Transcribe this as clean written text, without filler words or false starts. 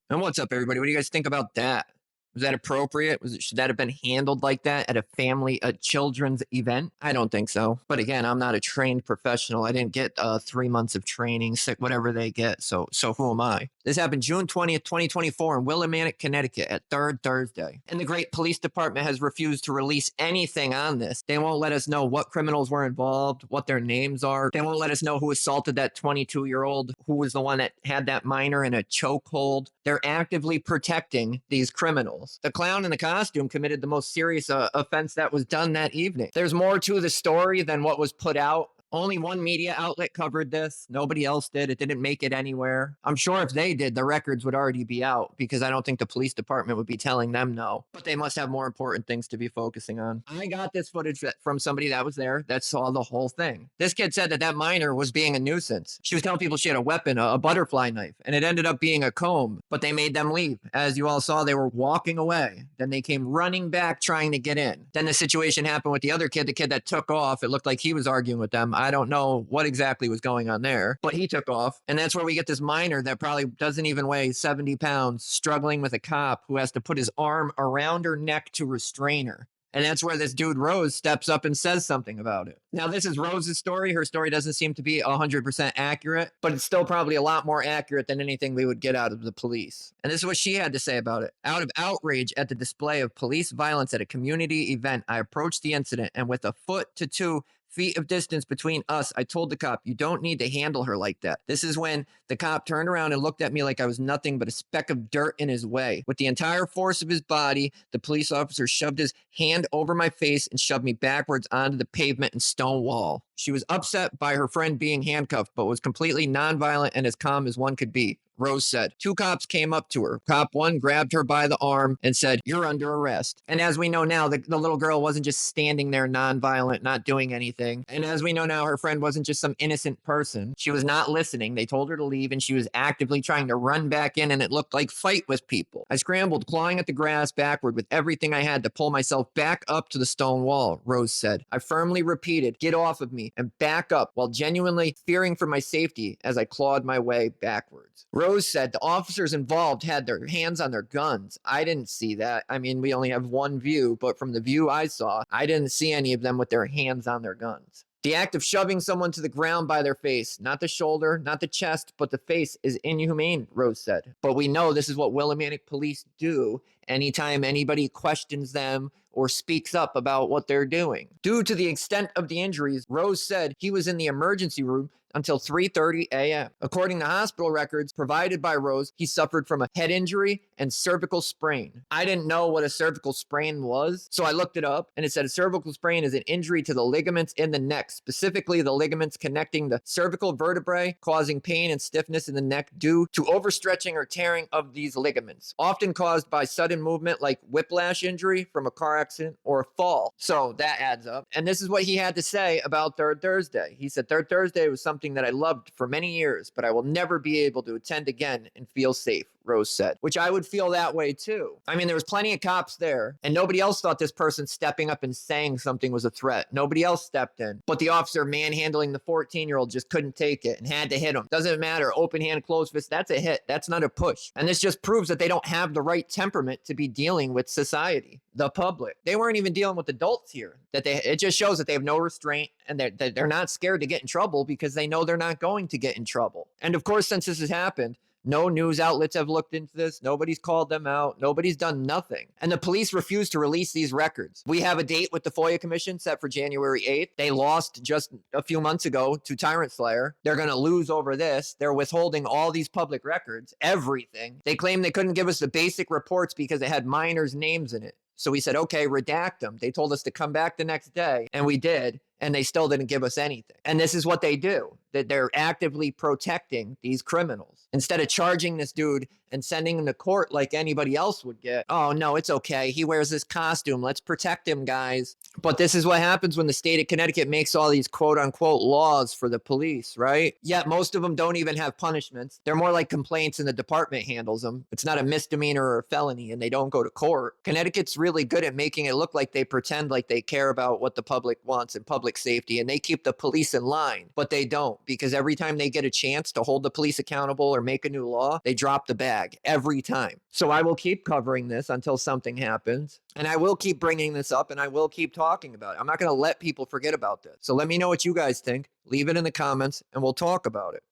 And what's up, everybody? What do you guys think about that? Was that appropriate? Should that have been handled like that at a children's event? I don't think so. But again, I'm not a trained professional. I didn't get 3 months of training, whatever they get. So who am I? This happened June 20th, 2024 in Willimantic, Connecticut at Third Thursday. And the great police department has refused to release anything on this. They won't let us know what criminals were involved, what their names are. They won't let us know who assaulted that 22-year-old, who was the one that had that minor in a chokehold. They're actively protecting these criminals. The clown in the costume committed the most serious offense that was done that evening. There's more to the story than what was put out Only one media outlet covered this. Nobody else did. It didn't make it anywhere. I'm sure if they did, the records would already be out because I don't think the police department would be telling them no. But they must have more important things to be focusing on. I got this footage from somebody that was there that saw the whole thing. This kid said that that minor was being a nuisance. She was telling people she had a weapon, a butterfly knife, and it ended up being a comb, but they made them leave. As you all saw, they were walking away. Then they came running back trying to get in. Then the situation happened with the other kid, the kid that took off. It looked like he was arguing with them. I don't know what exactly was going on there, but he took off. And that's where we get this minor that probably doesn't even weigh 70 pounds, struggling with a cop who has to put his arm around her neck to restrain her. And that's where this dude, Rose, steps up and says something about it. Now, this is Rose's story. Her story doesn't seem to be 100% accurate, but it's still probably a lot more accurate than anything we would get out of the police. And this is what she had to say about it. Out of outrage at the display of police violence at a community event, I approached the incident, and with a foot to 2 feet of distance between us, I told the cop, you don't need to handle her like that. This is when the cop turned around and looked at me like I was nothing but a speck of dirt in his way. With the entire force of his body, the police officer shoved his hand over my face and shoved me backwards onto the pavement and stone wall. She was upset by her friend being handcuffed, but was completely nonviolent and as calm as one could be. Rose said. 2 cops came up to her. Cop 1 grabbed her by the arm and said, you're under arrest. And as we know now, the little girl wasn't just standing there nonviolent, not doing anything. And as we know now, her friend wasn't just some innocent person. She was not listening. They told her to leave, and she was actively trying to run back in, and it looked like fight with people. I scrambled, clawing at the grass backward with everything I had to pull myself back up to the stone wall, Rose said. I firmly repeated, get off of me, and back up, while genuinely fearing for my safety as I clawed my way backwards. Rose said the officers involved had their hands on their guns. I didn't see that. I mean, we only have one view, but from the view I saw, I didn't see any of them with their hands on their guns. The act of shoving someone to the ground by their face, not the shoulder, not the chest, but the face, is inhumane, Rose said. But we know this is what Willimantic police do anytime anybody questions them or speaks up about what they're doing. Due to the extent of the injuries, Rose said he was in the emergency room until 3:30 a.m. According to hospital records provided by Rose, he suffered from a head injury and cervical sprain. I didn't know what a cervical sprain was, so I looked it up, and it said a cervical sprain is an injury to the ligaments in the neck, specifically the ligaments connecting the cervical vertebrae, causing pain and stiffness in the neck due to overstretching or tearing of these ligaments, often caused by sudden movement like whiplash injury from a car accident or a fall. So that adds up. And this is what he had to say about Third Thursday. He said, Third Thursday was something that I loved for many years, but I will never be able to attend again and feel safe, Rose said, which I would feel that way too. I mean, there was plenty of cops there, and nobody else thought this person stepping up and saying something was a threat. Nobody else stepped in, but the officer manhandling the 14-year-old just couldn't take it and had to hit him. Doesn't matter, open hand, closed fist, that's a hit. That's not a push. And this just proves that they don't have the right temperament to be dealing with society, the public. They weren't even dealing with adults here. It just shows that they have no restraint, and they're not scared to get in trouble because they know they're not going to get in trouble. And of course, since this has happened, no news outlets have looked into this. Nobody's called them out. Nobody's done nothing. And the police refuse to release these records. We have a date with the FOIA Commission set for January 8th. They lost just a few months ago to Tyrant Slayer. They're going to lose over this. They're withholding all these public records, everything. They claim they couldn't give us the basic reports because it had minors' names in it. So we said, okay, redact them. They told us to come back the next day, and we did, and they still didn't give us anything. And this is what they do, that they're actively protecting these criminals. Instead of charging this dude and sending him to court like anybody else would get, oh, no, it's okay. He wears this costume. Let's protect him, guys. But this is what happens when the state of Connecticut makes all these quote-unquote laws for the police, right? Yet most of them don't even have punishments. They're more like complaints, and the department handles them. It's not a misdemeanor or a felony, and they don't go to court. Connecticut's really good at making it look like they pretend like they care about what the public wants and public safety, and they keep the police in line, but they don't, because every time they get a chance to hold the police accountable or make a new law, they drop the bag every time. So I will keep covering this until something happens, and I will keep bringing this up, and I will keep talking about it. I'm not going to let people forget about this. So let me know what you guys think. Leave it in the comments, and we'll talk about it.